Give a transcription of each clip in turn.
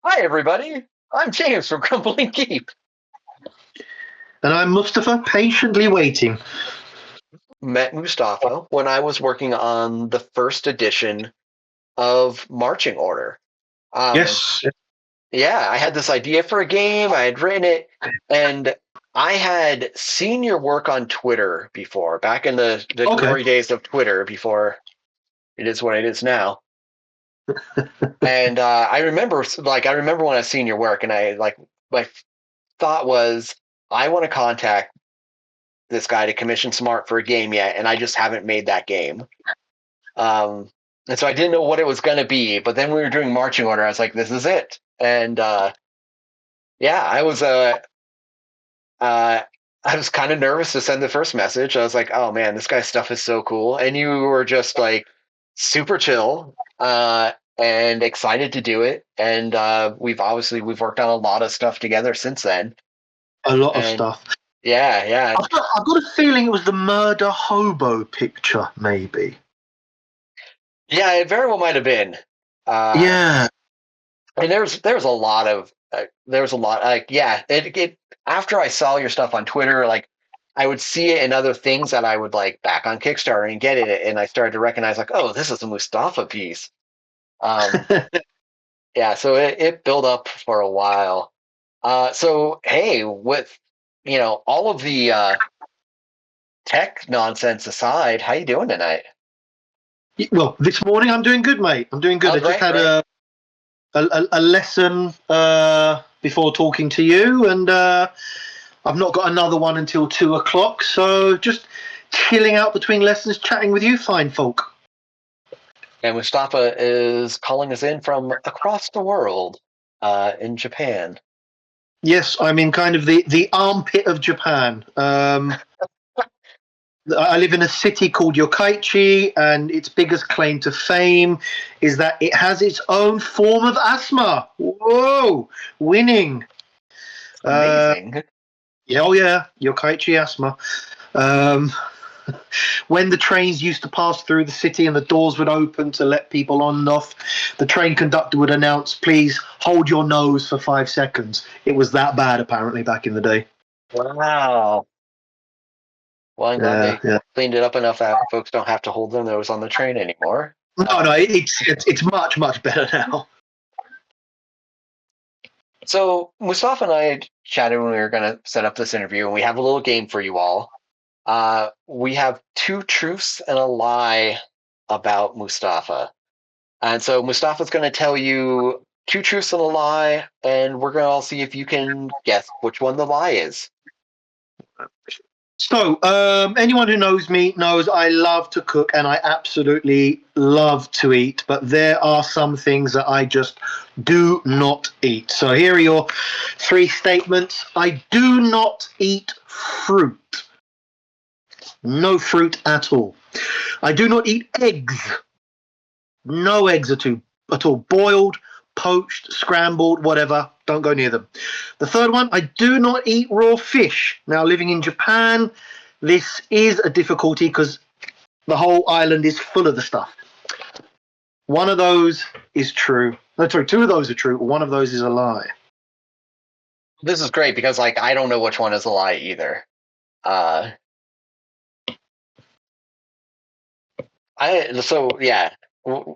Hi, everybody. I'm James from Crumbling Keep. And I'm Mustafa, patiently waiting. Met Mustafa when I was working on the first edition of Marching Order. Yes. Yeah, I had this idea for a game. I had written it, and I had seen your work on Twitter before, back in the glory days of Twitter, before it is what it is now. And I remember when I seen your work, and my thought was, I want to contact this guy to commission some art for a game yet, and I just haven't made that game. And so I didn't know what it was going to be, but then we were doing Marching Order. I was like, this is it. And yeah, I was kind of nervous to send the first message. I was like, oh man, this guy's stuff is so cool. And you were just like super chill and excited to do it. And we've worked on a lot of stuff together since then. A lot of stuff. Yeah. I've got a feeling it was the murder hobo picture, maybe. Yeah, it very well might have been. Yeah. And there's a lot of it after I saw your stuff on Twitter, like I would see it in other things that I would like back on Kickstarter and get it, and I started to recognize like, oh, this is a Mustafa piece. Yeah, so it built up for a while. So hey, with all of the tech nonsense aside, how you doing tonight? Well, this morning I'm doing good, mate. I'm doing good. I just had a lesson before talking to you, and I've not got another one until 2:00. So just chilling out between lessons, chatting with you, fine folk. And Mustafa is calling us in from across the world, in Japan. Yes, I'm in kind of the armpit of Japan. I live in a city called Yokkaichi, and its biggest claim to fame is that it has its own form of asthma. Whoa, winning. Amazing. Yeah, Yokkaichi asthma. When the trains used to pass through the city and the doors would open to let people on and off, the train conductor would announce, please hold your nose for 5 seconds. It was that bad, apparently, back in the day. Wow. Well, I'm glad they cleaned it up enough that folks don't have to hold their nose on the train anymore. No, it's much, much better now. So Mustafa and I chatted when we were going to set up this interview, and we have a little game for you all. We have 2 truths and a lie about Mustafa. And so Mustafa's going to tell you 2 truths and a lie, and we're going to all see if you can guess which one the lie is. So, anyone who knows me knows I love to cook and I absolutely love to eat, but there are some things that I just do not eat. So here are your 3 statements. I do not eat fruit. No fruit at all. I do not eat eggs. No eggs at all. Boiled, poached, scrambled, whatever. Don't go near them. The third one, I do not eat raw fish. Now, living in Japan, this is a difficulty because the whole island is full of the stuff. One of those is true. No, sorry, 2 of those are true. One of those is a lie. This is great because, like, I don't know which one is a lie either.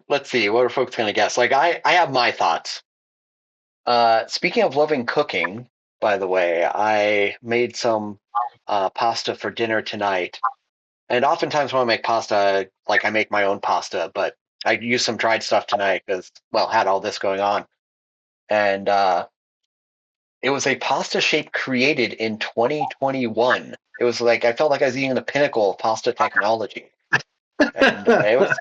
Let's see. What are folks going to guess? Like, I have my thoughts. Speaking of loving cooking, by the way, I made some pasta for dinner tonight. And oftentimes when I make pasta, like I make my own pasta, but I used some dried stuff tonight because, well, had all this going on. And it was a pasta shape created in 2021. It was like, I felt like I was eating the pinnacle of pasta technology. And I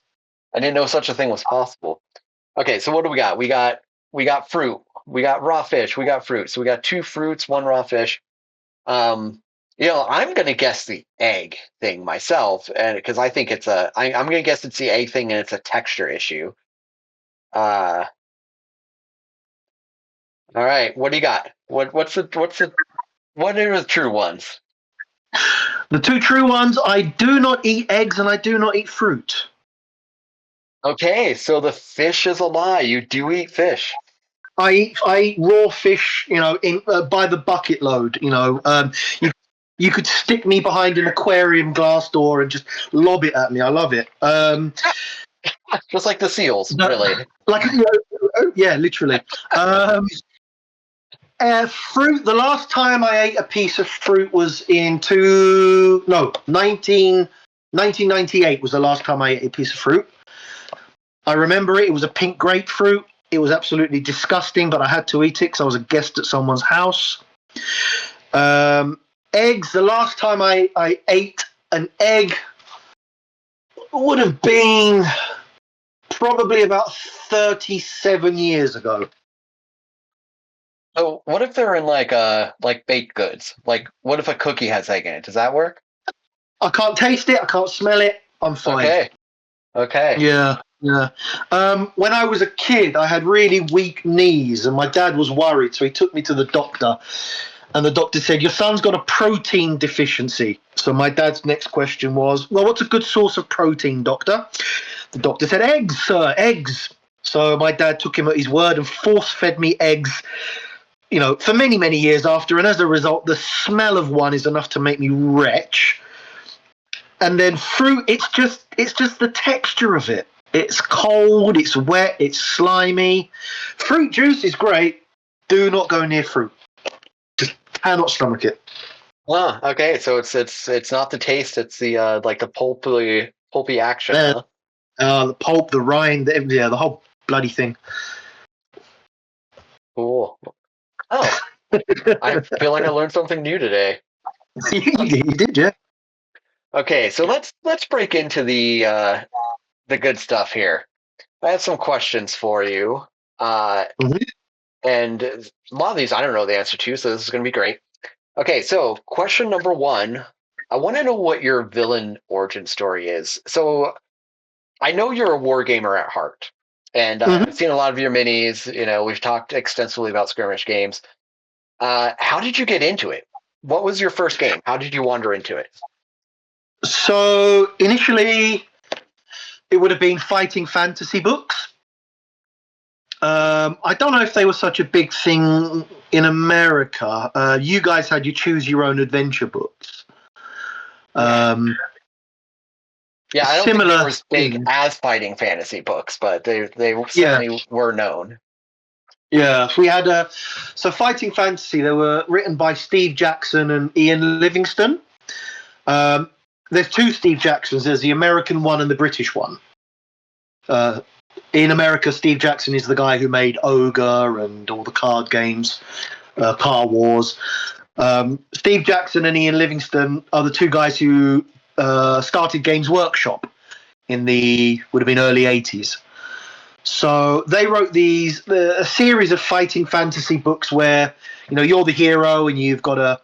didn't know such a thing was possible. Okay, so what do we got? We got fruit. We got raw fish. We got fruit. So we got 2 fruits, 1 raw fish. I'm going to guess the egg thing myself, and because I think I'm going to guess it's the egg thing, and it's a texture issue. All right, what do you got? What are the true ones? The 2 true ones, I do not eat eggs and I do not eat fruit. Okay, so the fish is a lie. You do eat fish. I eat raw fish, in by the bucket load. You could stick me behind an aquarium glass door and just lob it at me. I love it. Just like the seals, really. Like yeah, literally. Fruit. The last time I ate a piece of fruit was in 1998 was the last time I ate a piece of fruit. I remember it. It was a pink grapefruit. It was absolutely disgusting, but I had to eat it because I was a guest at someone's house. Eggs. The last time I ate an egg would have been probably about 37 years ago. So what if they're in like baked goods? Like what if a cookie has egg in it? Does that work? I can't taste it. I can't smell it. I'm fine. Okay. Yeah. Yeah. When I was a kid, I had really weak knees, and my dad was worried, so he took me to the doctor. And the doctor said, "Your son's got a protein deficiency." So my dad's next question was, "Well, what's a good source of protein, doctor?" The doctor said, "Eggs, sir, eggs." So my dad took him at his word and force fed me eggs, for many, many years after. And as a result, the smell of one is enough to make me retch. And then fruit, it's just the texture of it. It's cold, it's wet, it's slimy. Fruit juice is great. Do not go near fruit. Just cannot stomach it. Okay. So it's not the taste; it's the like the pulpy action. Huh? The pulp, the rind, the whole bloody thing. Cool. Oh, I feel like I learned something new today. You did, yeah. Okay, so let's break into the good stuff here. I have some questions for you, Mhm. and a lot of these I don't know the answer to, so this is going to be great. Okay, so question number one: I want to know what your villain origin story is. So I know you're a war gamer at heart, and I've Mhm. seen a lot of your minis. We've talked extensively about skirmish games. How did you get into it? What was your first game? How did you wander into it? So initially, it would have been fighting fantasy books. I don't know if they were such a big thing in America. You guys had your choose your own adventure books. Yeah, I don't think they were Similar as big thing. as fighting fantasy books, but they Yeah, certainly were known. yeah. We had so fighting fantasy. They were written by Steve Jackson and Ian Livingston. Um, there's two Steve Jacksons. There's the American one and the British one. In America, Steve Jackson is the guy who made Ogre and all the card games, Car Wars. Steve Jackson and Ian Livingston are the two guys who started Games Workshop in the would have been early '80s. So they wrote a series of fighting fantasy books where you're the hero and you've got to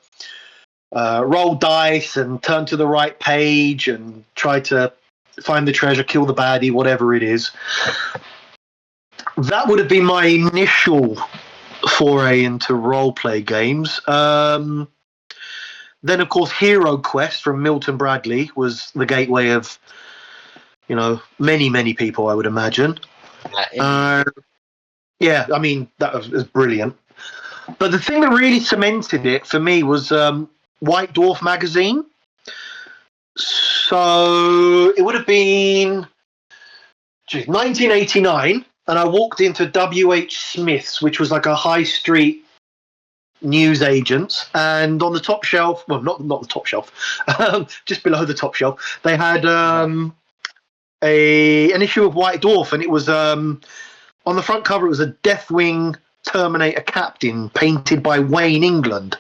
roll dice and turn to the right page and try to find the treasure, kill the baddie, whatever it is. That would have been my initial foray into role play games. Then, of course, Hero Quest from Milton Bradley was the gateway of many, many people, I would imagine. Indeed. Yeah, I mean, that was brilliant. But the thing that really cemented it for me was White Dwarf magazine. So it would have been 1989, and I walked into W.H. Smith's, which was like a high street news agents, and on the top shelf, well, not the top shelf, just below the top shelf, they had an issue of White Dwarf, and it was on the front cover. It was a Deathwing Terminator captain painted by Wayne England.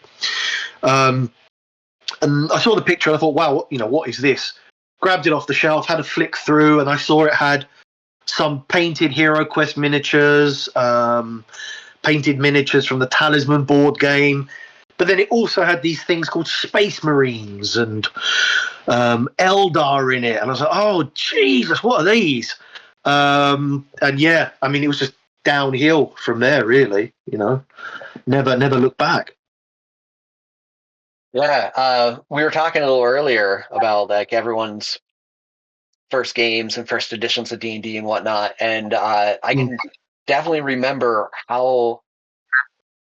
And I saw the picture and I thought, wow, what is this? Grabbed it off the shelf, had a flick through, and I saw it had some painted Hero Quest miniatures, painted miniatures from the Talisman board game. But then it also had these things called Space Marines and Eldar in it. And I was like, oh, Jesus, what are these? And yeah, I mean, it was just downhill from there, really. Never looked back. Yeah, we were talking a little earlier about like everyone's first games and first editions of D&D and whatnot, and I can definitely remember how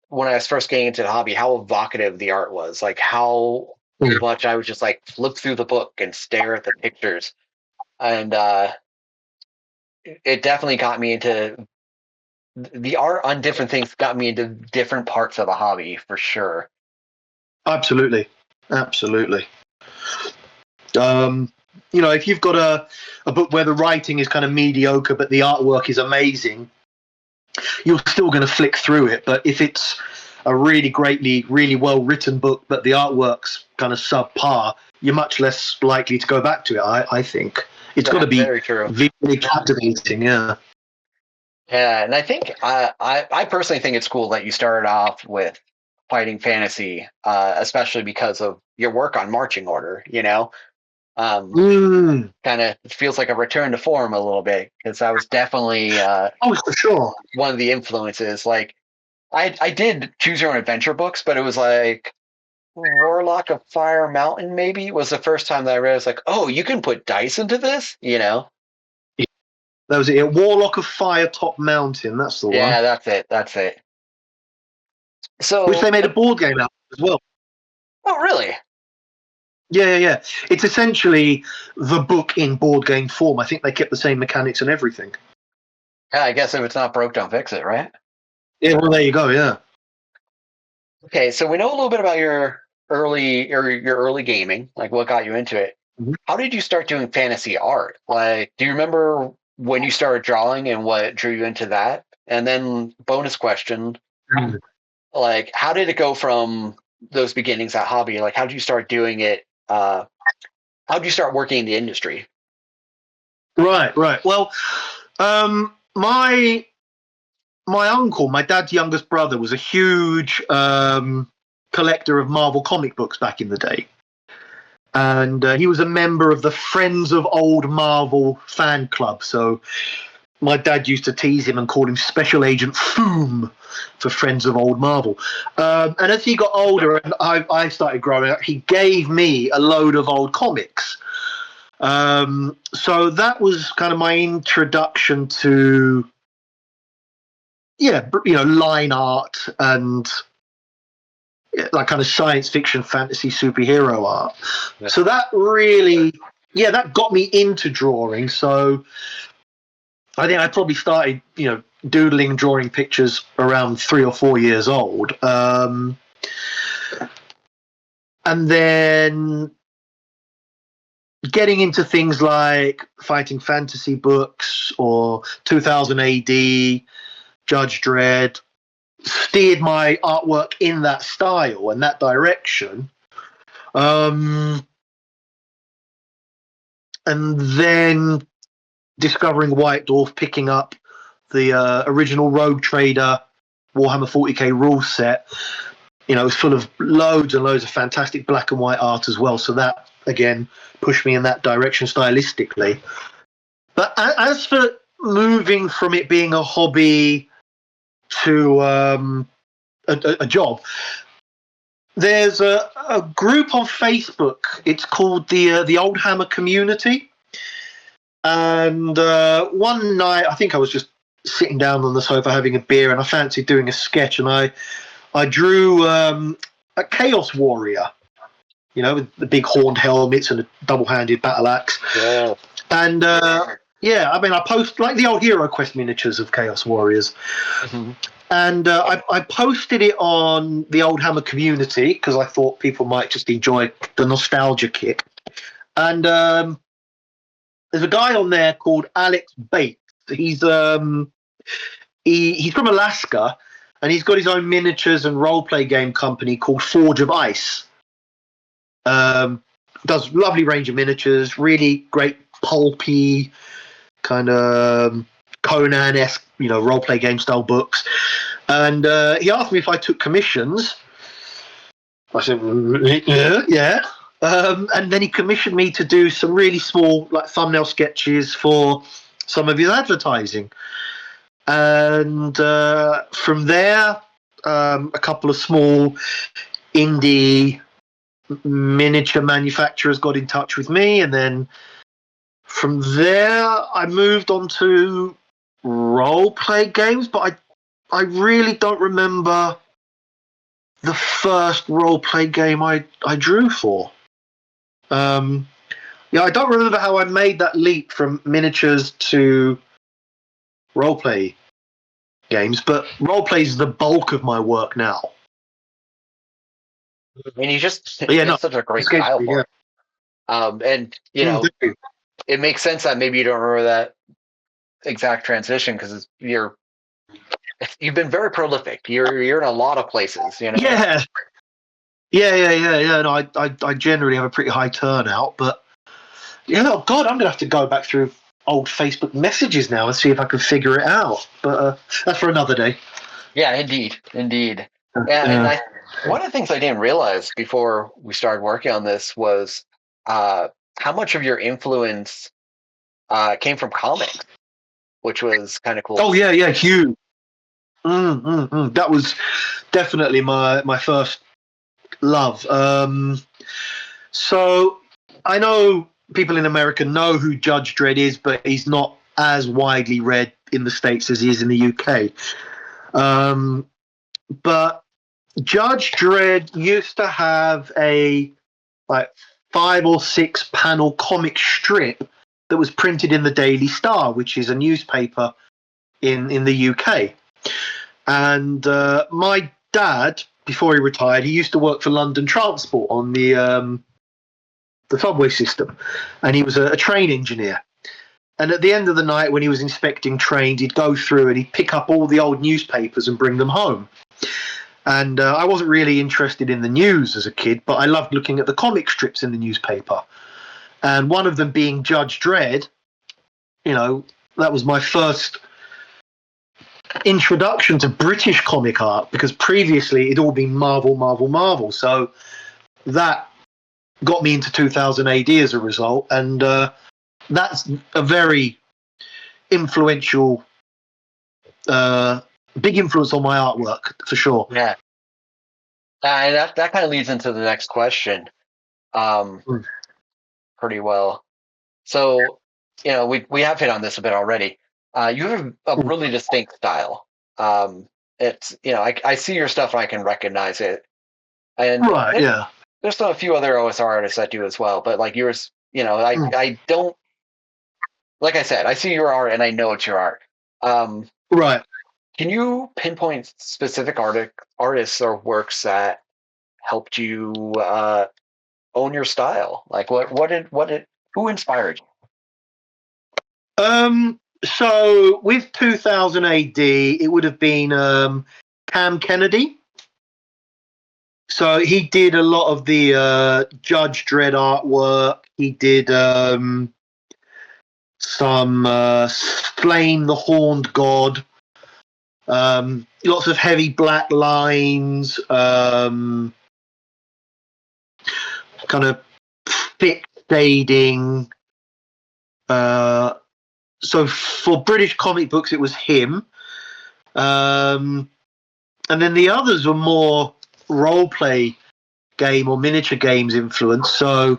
when I was first getting into the hobby, how evocative the art was. Like how much I would just like flip through the book and stare at the pictures, and it definitely got me into the art on different things. Got me into different parts of the hobby for sure. Absolutely, absolutely. If you've got a book where the writing is kind of mediocre but the artwork is amazing, you're still going to flick through it. But if it's a really well written book but the artwork's kind of subpar, you're much less likely to go back to it. I think it's got to be very true. visually captivating. Yeah. Yeah, and I think I personally think it's cool that you started off with fighting fantasy, especially because of your work on marching order. Kind of feels like a return to form a little bit because that was definitely Oh, for sure. one of the influences. Like I did choose your own adventure books, but it was like Warlock of Fire Mountain maybe was the first time that I realized like, oh, you can put dice into this. That was it. Warlock of Fire Top Mountain. That's the Yeah, one. that's it. Which So, they made a board game out of as well. oh really? Yeah. It's essentially the book in board game form. I think they kept the same mechanics and everything. Yeah, I guess if it's not broke, don't fix it, right? Yeah, well, there you go. Yeah. Okay, so we know a little bit about your early gaming, like what got you into it. Mhm. How did you start doing fantasy art? Like, do you remember when you started drawing and what drew you into that? And then bonus question, like how did it go from those beginnings, that hobby? Like how did you start doing it? How did you start working in the industry? Right. Well, my uncle, my dad's youngest brother, was a huge collector of Marvel comic books back in the day. And he was a member of the Friends of Old Marvel fan club. So my dad used to tease him and call him Special Agent Foom for Friends of Old Marvel. And as he got older and I started growing up, he gave me a load of old comics. So that was kind of my introduction to, line art and like kind of science fiction, fantasy, superhero art. Yeah. So that really, that got me into drawing. So I think I probably started, doodling, drawing pictures around 3 or 4 years old. And then getting into things like fighting fantasy books or 2000 AD, Judge Dredd, steered my artwork in that style and that direction. And then discovering White Dwarf, picking up the original Rogue Trader Warhammer 40k rule set. It's full of loads and loads of fantastic black and white art as well. So that, again, pushed me in that direction stylistically. But as for moving from it being a hobby to a job, there's a group on Facebook. It's called the Old Hammer Community. And one night, I think I was just sitting down on the sofa having a beer, and I fancied doing a sketch, and I drew a Chaos Warrior, with the big horned helmets and a double-handed battle axe. Yeah. And I post like the old Hero Quest miniatures of Chaos Warriors. Mm-hmm. And I posted it on the Old Hammer Community because I thought people might just enjoy the nostalgia kick. And there's a guy on there called Alex Bates. He's he's from Alaska, and he's got his own miniatures and role-play game company called Forge of Ice. Does lovely range of miniatures, really great pulpy kind of Conan-esque, role-play game style books. And he asked me if I took commissions. I said, yeah. And then he commissioned me to do some really small, like thumbnail sketches for some of his advertising. And from there, a couple of small indie miniature manufacturers got in touch with me, and then from there I moved on to role play games, but I really don't remember the first role play game I drew for. Yeah, I don't remember how I made that leap from miniatures to role play games, but role play is the bulk of my work now. I mean, But you yeah, have no, such a great escape, style for yeah. it. And Thank you. it makes sense that maybe you don't remember that exact transition because you've been very prolific. You're in a lot of places, you know. Yeah, yeah. No, I generally have a pretty high turnout, but yeah, oh God, I'm gonna have to go back through old Facebook messages now and see if I can figure it out. But that's for another day. Yeah, indeed. Yeah, and Yeah. I one of the things I didn't realize before we started working on this was how much of your influence came from comics, which was kind of cool. Oh yeah, huge. That was definitely my first love. So I know people in America know who Judge Dredd is, but he's not as widely read in the States as he is in the UK. But Judge Dredd used to have a like 5 or 6 panel comic strip that was printed in the Daily Star, which is a newspaper in the UK. And my dad, before he retired, he used to work for London Transport on the subway system, and he was a train engineer. And at the end of the night, when he was inspecting trains, he'd go through and he'd pick up all the old newspapers and bring them home. And I wasn't really interested in the news as a kid, but I loved looking at the comic strips in the newspaper. And one of them being Judge Dredd, that was my first introduction to British comic art, because previously it'd all been Marvel. So that got me into 2000 AD as a result. And that's a very influential, big influence on my artwork for sure. Yeah, and that kind of leads into the next question, pretty well. So, we have hit on this a bit already. You have a really distinct style. It's I see your stuff and I can recognize it. And Right, yeah. there's a few other OSR artists that do as well, but like yours, I don't. Like I said, I see your art and I know it's your art. Right. Can you pinpoint specific artists or works that helped you own your style? Like who inspired So with 2000 AD, it would have been Cam Kennedy. So he did a lot of the Judge Dredd artwork. He did some Flame the Horned God. Lots of heavy black lines, kind of thick shading. So for British comic books, it was him. And then the others were more role play game or miniature games influence. So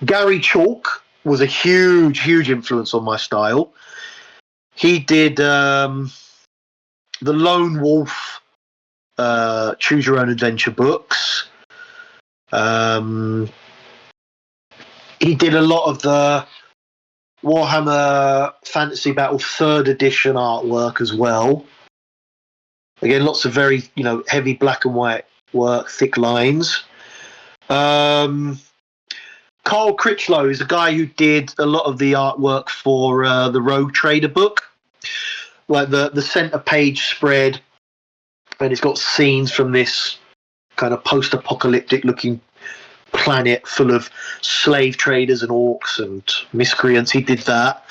Gary Chalk was a huge influence on my style. He did the Lone Wolf Choose Your Own Adventure books. He did a lot of the Warhammer Fantasy Battle 3rd edition artwork as well. Again, lots of very, heavy black and white work, thick lines. Carl Critchlow is a guy who did a lot of the artwork for the Rogue Trader book, like the center page spread, and it's got scenes from this kind of post-apocalyptic looking planet full of slave traders and orcs and miscreants. He did that.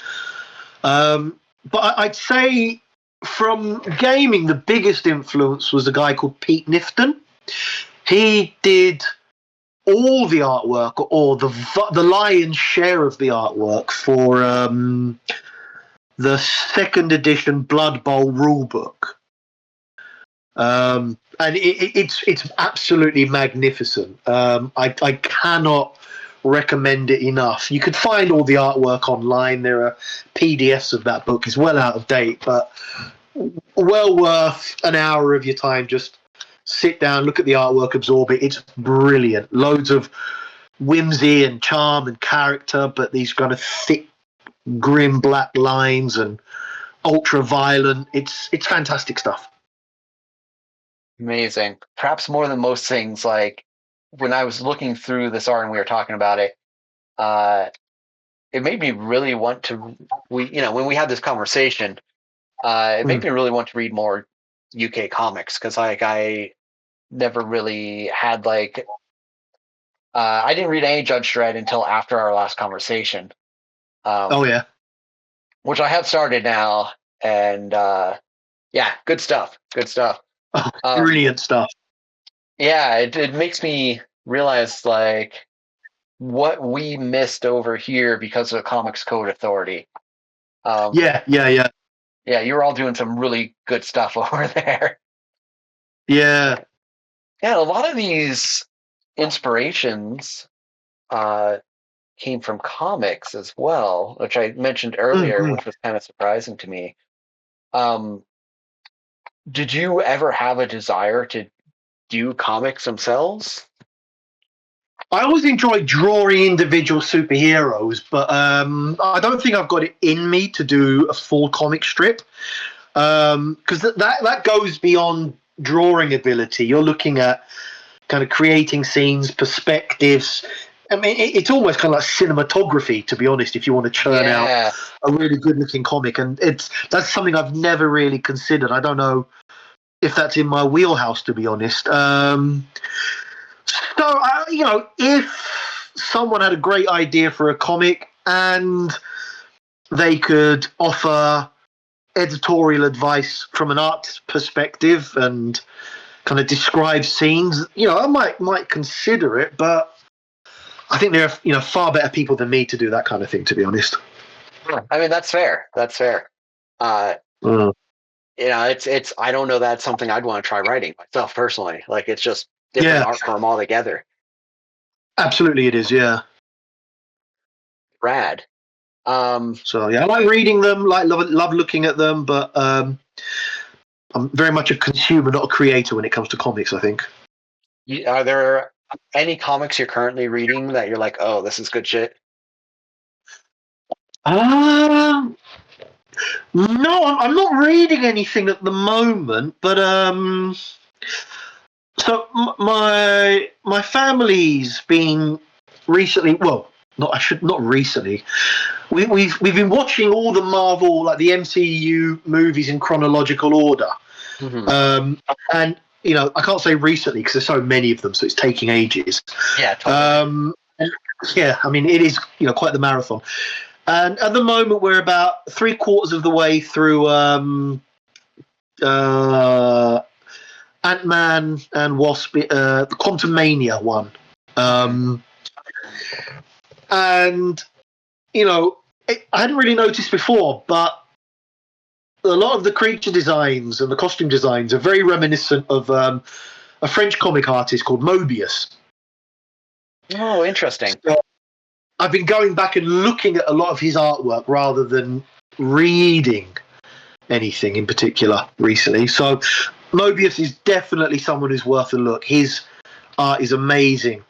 But I'd say from gaming, the biggest influence was a guy called Pete Nifton. He did all the artwork, or the lion's share of the artwork for the 2nd edition Blood Bowl rulebook. And it's absolutely magnificent. I cannot recommend it enough. You could find all the artwork online. There are PDFs of that book. It's well out of date, but well worth an hour of your time just sit down, look at the artwork, absorb it. It's brilliant. Loads of whimsy and charm and character, but these kind of thick, grim black lines and ultra violent. It's fantastic stuff. Amazing. Perhaps more than most things, like when I was looking through this art and we were talking about it, it made me really want to. When we had this conversation, it made me really want to read more UK comics because, like, I never really had I didn't read any Judge Dredd until after our last conversation. Oh yeah, which I have started now, and yeah, good stuff. Good stuff. brilliant stuff. Yeah, it makes me realize like what we missed over here because of the Comics Code Authority. Yeah. Yeah, you were all doing some really good stuff over there. Yeah. Yeah, a lot of these inspirations came from comics as well, which I mentioned earlier, which was kind of surprising to me. Did you ever have a desire to do comics themselves? I always enjoy drawing individual superheroes, but I don't think I've got it in me to do a full comic strip because that goes beyond drawing ability. You're looking at kind of creating scenes, perspectives. I mean, it's almost kind of like cinematography, to be honest. If you want to churn out a really good-looking comic, and that's something I've never really considered. I don't know if that's in my wheelhouse, to be honest. So, if someone had a great idea for a comic and they could offer editorial advice from an art perspective and kind of describe scenes, I might consider it, but I think there are far better people than me to do that kind of thing, to be honest. I mean, that's fair. That's fair. It's I don't know, that's something I'd want to try writing myself personally. Like, it's just different art form altogether. Absolutely, it is. Yeah. Rad. So yeah, I like reading them, love looking at them, but I'm very much a consumer, not a creator when it comes to comics, I think. Are there any comics you're currently reading that you're like, oh, this is good shit? No, I'm not reading anything at the moment, but so my family's been recently. Well, not recently. We've been watching all the Marvel, like the MCU movies in chronological order, and I can't say recently because there's so many of them, so it's taking ages. Yeah, totally. Yeah, I mean it is quite the marathon. And at the moment, we're about 3/4 of the way through Ant-Man and Wasp, the Quantum Mania one. And, I hadn't really noticed before, but a lot of the creature designs and the costume designs are very reminiscent of a French comic artist called Mobius. Oh, interesting. So I've been going back and looking at a lot of his artwork rather than reading anything in particular recently. So Mobius is definitely someone who's worth a look. His art is amazing.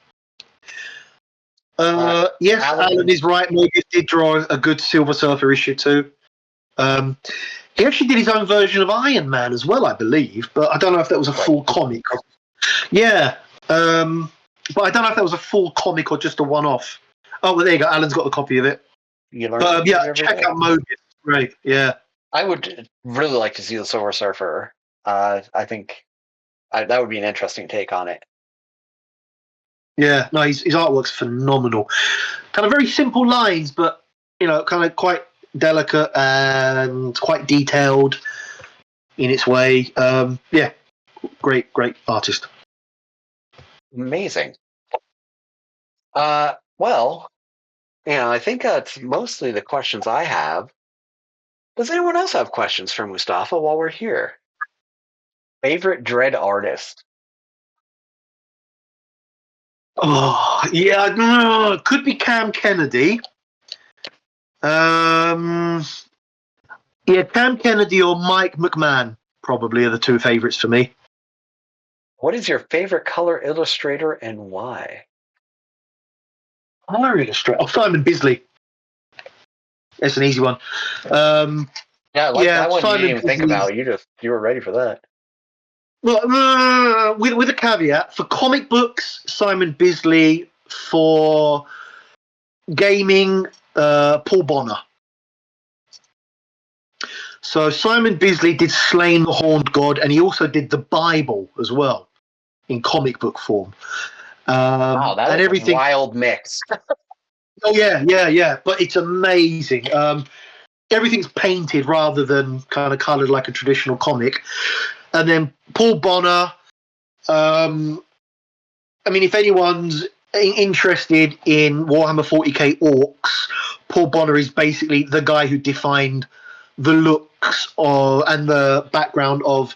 Yes, Alan is right. Mobius did draw a good Silver Surfer issue too. He actually did his own version of Iron Man as well, I believe, but I don't know if that was a full comic. Yeah, but I don't know if that was a full comic or just a one-off. Oh, well, there you go. Alan's got a copy of it. But yeah, check out Mobius. Great, yeah. I would really like to see the Silver Surfer. I think that would be an interesting take on it. Yeah, no, his artwork's phenomenal. Kind of very simple lines, but kind of quite delicate and quite detailed in its way. Yeah, great artist. Amazing. Well, I think that's mostly the questions I have. Does anyone else have questions for Mustafa while we're here? Favorite Dread artist? Oh, yeah, could be Cam Kennedy. Yeah, Cam Kennedy or Mike McMahon probably are the two favourites for me. What is your favorite color illustrator and why? Color illustrator. Oh, Simon Bisley. That's an easy one. Yeah, like Yeah, that one you didn't Simon even think Bisley. about. You were ready for that. Well, with a caveat, for comic books, Simon Bisley. For gaming, Paul Bonner. So Simon Bisley did Slain the Horned God, and he also did the Bible as well in comic book form. Wow, that And is a everything. wild mix. Oh yeah. But it's amazing. Everything's painted rather than kind of coloured like a traditional comic. And then Paul Bonner. I mean, if anyone's interested in Warhammer 40k Orcs, Paul Bonner is basically the guy who defined the looks and the background of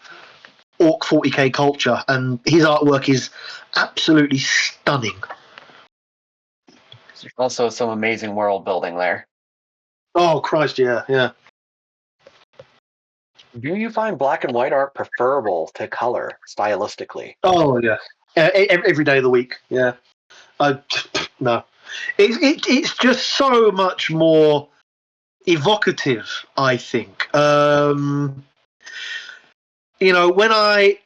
Orc 40k culture, and his artwork is absolutely stunning. Also, some amazing world building there. Oh Christ, yeah. Do you find black and white art preferable to color stylistically? Oh yeah, every day of the week. Yeah, no, it's just so much more evocative. I think. When I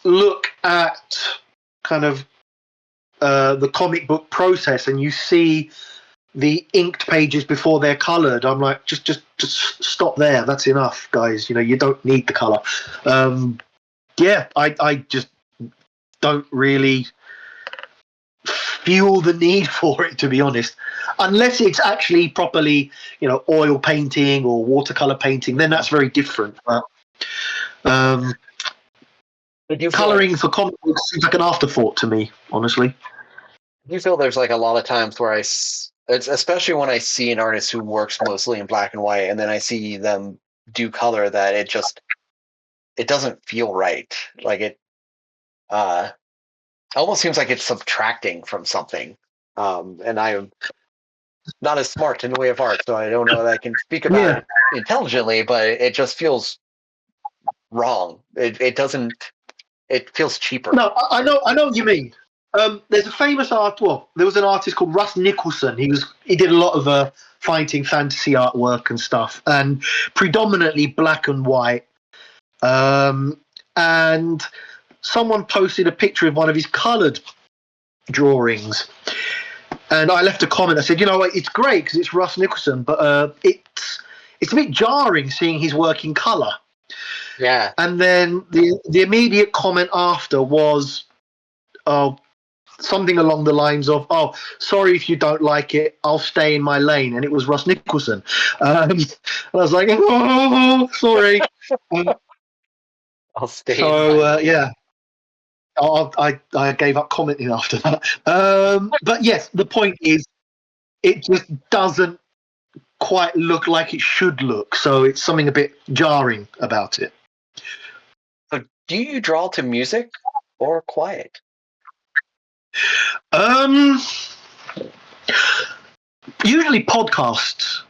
look at kind of the comic book process, and you see the inked pages before they're coloured, I'm like, just stop there. That's enough, guys. You don't need the colour. I just don't really feel the need for it, to be honest, unless it's actually properly, oil painting or watercolor painting. Then that's very different. But colouring for comic books seems like an afterthought to me, honestly. Do you feel there's like a lot of times where it's especially when I see an artist who works mostly in black and white, and then I see them do color, that it doesn't feel right. Like it almost seems like it's subtracting from something. And I am not as smart in the way of art, so I don't know that I can speak about it intelligently, but it just feels wrong. It doesn't. It feels cheaper. No, I know what you mean. There's a famous there was an artist called Russ Nicholson. He did a lot of fighting fantasy artwork and stuff, and predominantly black and white. And someone posted a picture of one of his coloured drawings, and I left a comment. I said, it's great because it's Russ Nicholson, but it's a bit jarring seeing his work in colour. Yeah. And then the immediate comment after was, something along the lines of, "Oh, sorry if you don't like it. I'll stay in my lane." And it was Russ Nicholson. And I was like, "Oh, sorry." I'll stay. So yeah, I gave up commenting after that. But yes, the point is, it just doesn't quite look like it should look. So it's something a bit jarring about it. So, do you draw to music or quiet? Usually podcasts.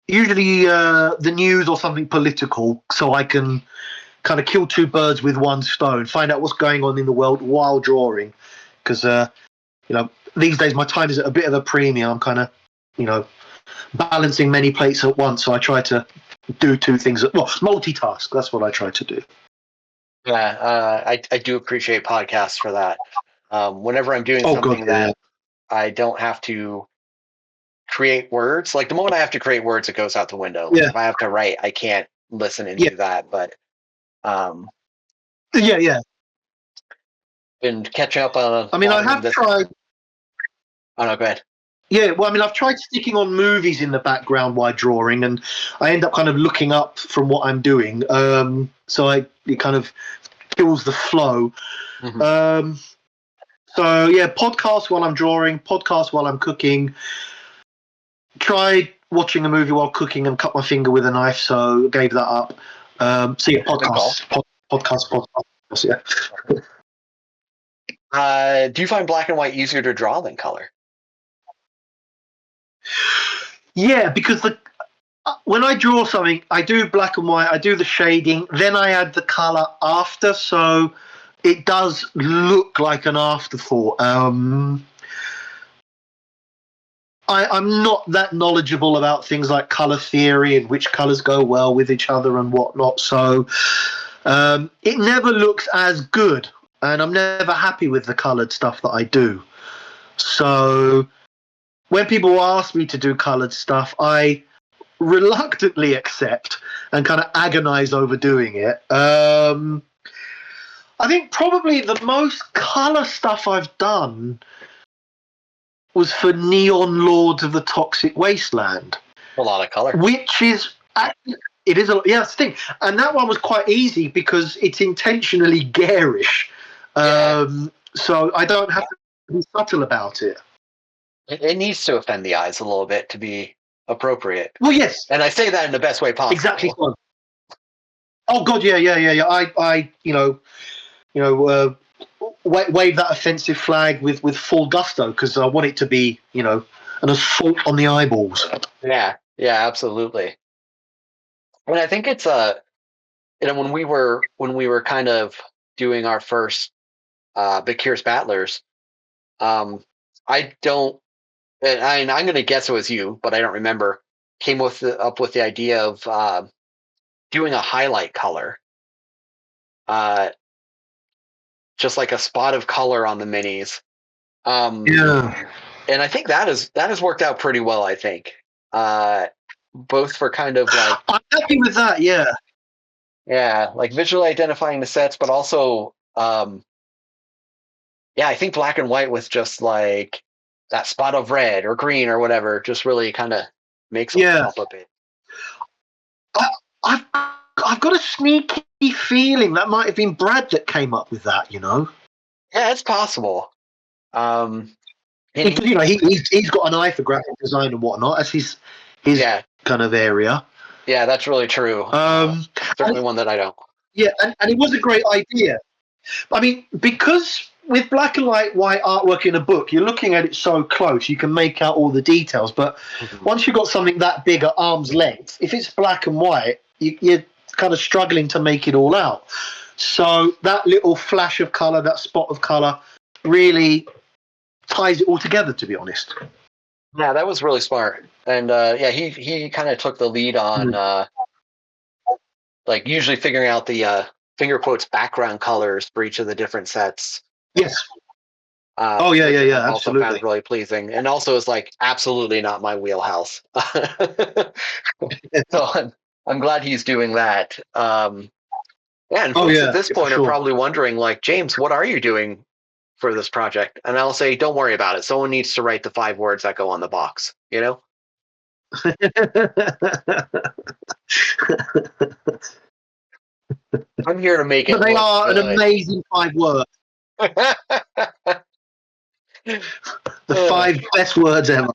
Usually the news or something political, so I can kind of kill two birds with one stone, find out what's going on in the world while drawing. Because these days my time is at a bit of a premium. I'm kind of balancing many plates at once, so I try to do two things multitask. That's what I try to do. Yeah, I do appreciate podcasts for that. Whenever I'm doing something that I don't have to create words, like the moment I have to create words, it goes out the window. Yeah. If I have to write, I can't listen and do that. But yeah. Been catching up on. I mean, I have tried. Oh no, go ahead. Yeah, well, I mean, I've tried sticking on movies in the background while drawing, and I end up kind of looking up from what I'm doing. So it kind of kills the flow. Mm-hmm. So yeah, podcast while I'm drawing, podcast while I'm cooking. Tried watching a movie while cooking and cut my finger with a knife, so gave that up. So yeah, podcast. Yeah. Do you find black and white easier to draw than color? Yeah, because when I draw something, I do black and white, I do the shading, then I add the color after, so it does look like an afterthought. I'm not that knowledgeable about things like color theory and which colors go well with each other and whatnot, so it never looks as good, and I'm never happy with the colored stuff that I do. So when people ask me to do colored stuff, I reluctantly accept and kind of agonize over doing it. I think probably the most color stuff I've done was for Neon Lords of the Toxic Wasteland, A lot of color. which is it is that's the thing, and that one was quite easy because it's intentionally garish, so I don't have to be subtle about it. It needs to offend the eyes a little bit to be appropriate. Well, yes, And I say that in the best way possible. exactly. Oh God, yeah. I wave that offensive flag with full gusto because I want it to be, an assault on the eyeballs. Yeah, absolutely. And I think it's when we were kind of doing our first Bekir's Battlers, I don't, and I'm going to guess it was you, but I don't remember. Came up with the idea of doing a highlight color, just like a spot of color on the minis. Yeah, and I think that has worked out pretty well. I think, both for kind of like I'm happy with that. yeah, like visually identifying the sets, but also yeah, I think black and white with just like that spot of red or green or whatever just really kind of makes them pop a bit. I've got a sneaky feeling that might have been Brad that came up with that. Yeah, it's possible. He's got an eye for graphic design and whatnot. That's his kind of area. Yeah, that's really true. Certainly one that I don't. Yeah, and it was a great idea. I mean, because with black and white artwork in a book, you're looking at it so close, you can make out all the details. But once you've got something that big at arm's length, if it's black and white, you're kind of struggling to make it all out. So that little flash of color, that spot of color, really ties it all together, to be honest. Yeah, that was really smart. And he kind of took the lead on like usually figuring out the finger quotes background colors for each of the different sets. Yes. Yeah, also absolutely. found really pleasing, and also is like absolutely not my wheelhouse. So I'm glad he's doing that. And folks at this point are probably wondering, like, James, what are you doing for this project? And I'll say, don't worry about it. Someone needs to write the 5 words that go on the box. I'm here to make it. But they are good. An amazing 5 words. The 5 best words ever.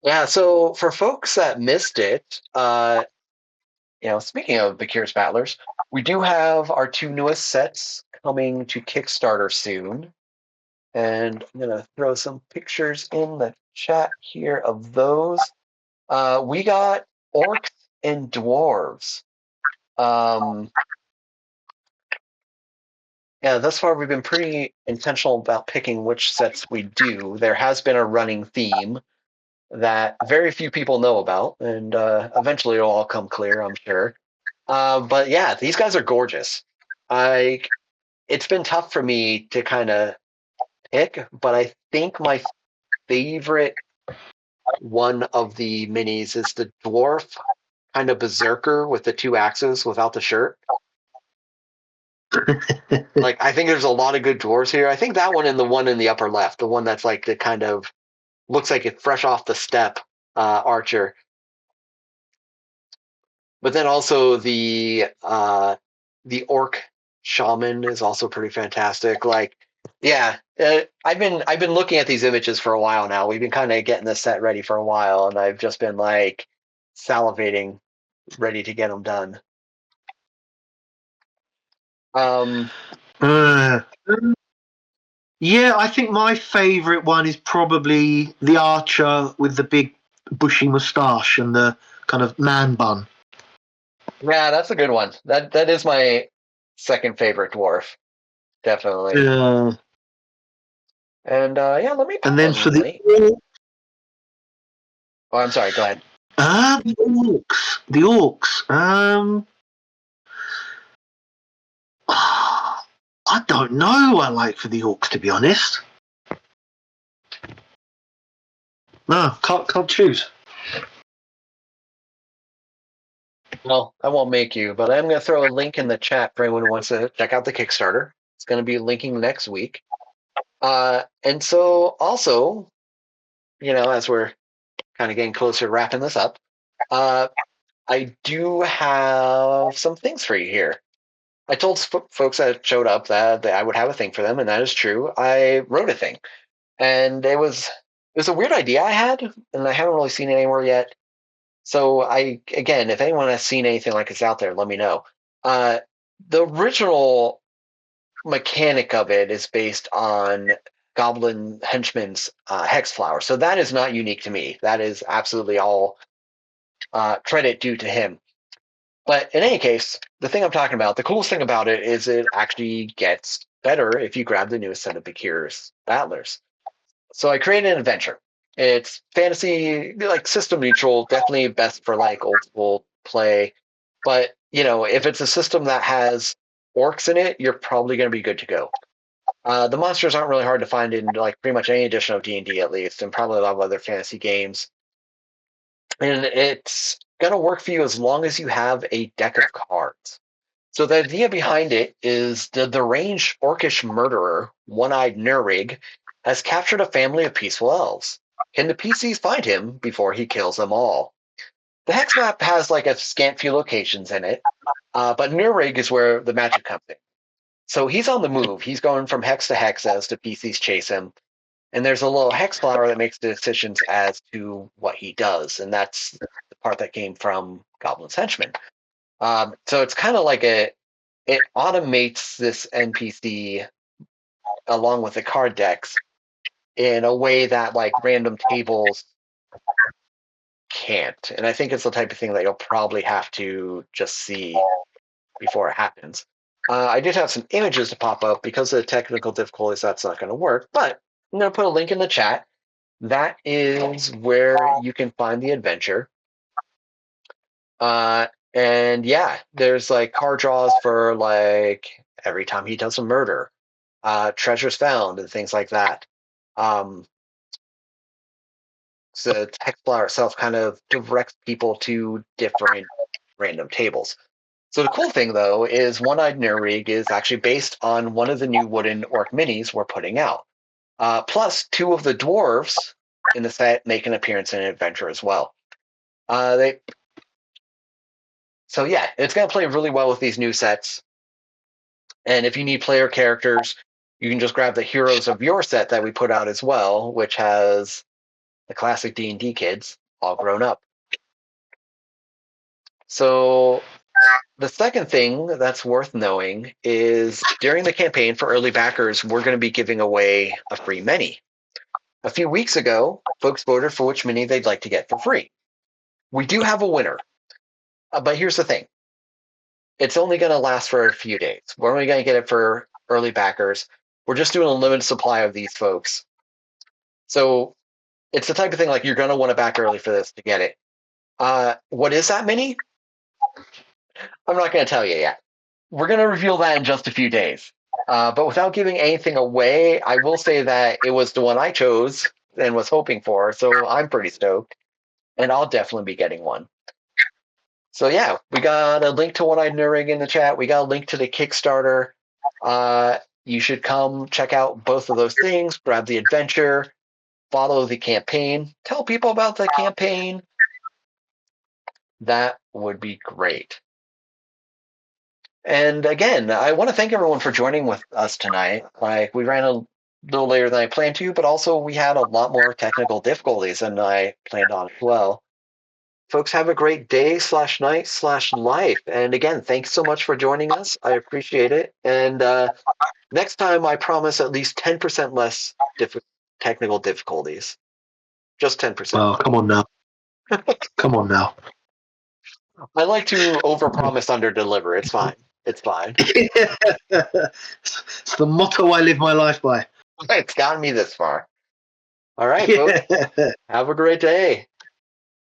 Yeah, so for folks that missed it, speaking of Bekir's Battlers, we do have our 2 newest sets coming to Kickstarter soon. And I'm going to throw some pictures in the chat here of those. We got Orcs and Dwarves. Yeah, thus far we've been pretty intentional about picking which sets we do. There has been a running theme that very few people know about, and eventually it'll all come clear, I'm sure. But yeah, these guys are gorgeous. It's been tough for me to kind of pick, but I think my favorite one of the minis is the Dwarf kind of berserker with the 2 axes without the shirt. Like, I think there's a lot of good dwarves here. I think that one and the one in the upper left, the one that's like the kind of looks like it's fresh off the step archer. But then also the orc shaman is also pretty fantastic. Like, yeah, I've been looking at these images for a while now. We've been kind of getting this set ready for a while, and I've just been like salivating, ready to get them done. Yeah, I think my favorite one is probably the archer with the big bushy moustache and the kind of man bun. Yeah, that's a good one. That is my second favorite dwarf, definitely. Yeah. And yeah, let me put And then a for the link. Oh, I'm sorry. Go ahead. the orcs. The orcs. I don't know who I like for the orcs, to be honest. No, can't choose. Well, I won't make you, but I'm going to throw a link in the chat for anyone who wants to check out the Kickstarter. It's going to be linking next week. And so also, as we're kind of getting closer to wrapping this up, I do have some things for you here. I told folks that showed up that I would have a thing for them, and that is true. I wrote a thing, and it was a weird idea I had, and I haven't really seen it anywhere yet. So again, if anyone has seen anything like this out there, let me know. The original mechanic of it is based on Goblin Henchman's Hex Flower, so that is not unique to me. That is absolutely all credit due to him. But in any case, the thing I'm talking about, the coolest thing about it is it actually gets better if you grab the newest set of Bekir's Battlers. So I created an adventure. It's fantasy, like system neutral, definitely best for like old school play. But if it's a system that has orcs in it, you're probably going to be good to go. The monsters aren't really hard to find in like pretty much any edition of D&D at least, and probably a lot of other fantasy games. And it's going to work for you as long as you have a deck of cards. So the idea behind it is the deranged orcish murderer, One-Eyed Nurig, has captured a family of peaceful elves. Can the PCs find him before he kills them all? The hex map has like a scant few locations in it, but Nurig is where the magic comes in. So he's on the move. He's going from hex to hex as the PCs chase him. And there's a little hex flower that makes decisions as to what he does. And that's the part that came from Goblin's Henchman. So it's kind of like it automates this NPC along with the card decks in a way that like random tables can't. And I think it's the type of thing that you'll probably have to just see before it happens. I did have some images to pop up because of the technical difficulties. That's not going to work, but I'm going to put a link in the chat. That is where you can find the adventure. And yeah, there's like card draws for like every time he does a murder, treasures found, and things like that. So the text flower itself kind of directs people to different random tables. So the cool thing, though, is One-Eyed Nurig is actually based on one of the new wooden orc minis we're putting out. Plus, two of the dwarves in the set make an appearance in an adventure as well. So yeah, it's going to play really well with these new sets. And if you need player characters, you can just grab the heroes of your set that we put out as well, which has the classic D&D kids all grown up. So the second thing that's worth knowing is during the campaign for early backers, we're going to be giving away a free mini. A few weeks ago, folks voted for which mini they'd like to get for free. We do have a winner, but here's the thing. It's only going to last for a few days. We're only going to get it for early backers. We're just doing a limited supply of these folks. So it's the type of thing like you're going to want to back early for this to get it. What is that mini? I'm not going to tell you yet. We're going to reveal that in just a few days. But without giving anything away, I will say that it was the one I chose and was hoping for, so I'm pretty stoked. And I'll definitely be getting one. So yeah, we got a link to One-Eyed Nurig in the chat. We got a link to the Kickstarter. You should come check out both of those things, grab the adventure, follow the campaign, tell people about the campaign. That would be great. And again, I want to thank everyone for joining with us tonight. Like we ran a little later than I planned to, but also we had a lot more technical difficulties than I planned on as well. Folks, have a great day /night/life. And again, thanks so much for joining us. I appreciate it. And next time, I promise at least 10% less technical difficulties. Just 10%. Well, come on now. Come on now. I like to overpromise, underdeliver. It's fine. It's fine. It's the motto I live my life by. It's gotten me this far. All right, folks. Yeah. Have a great day.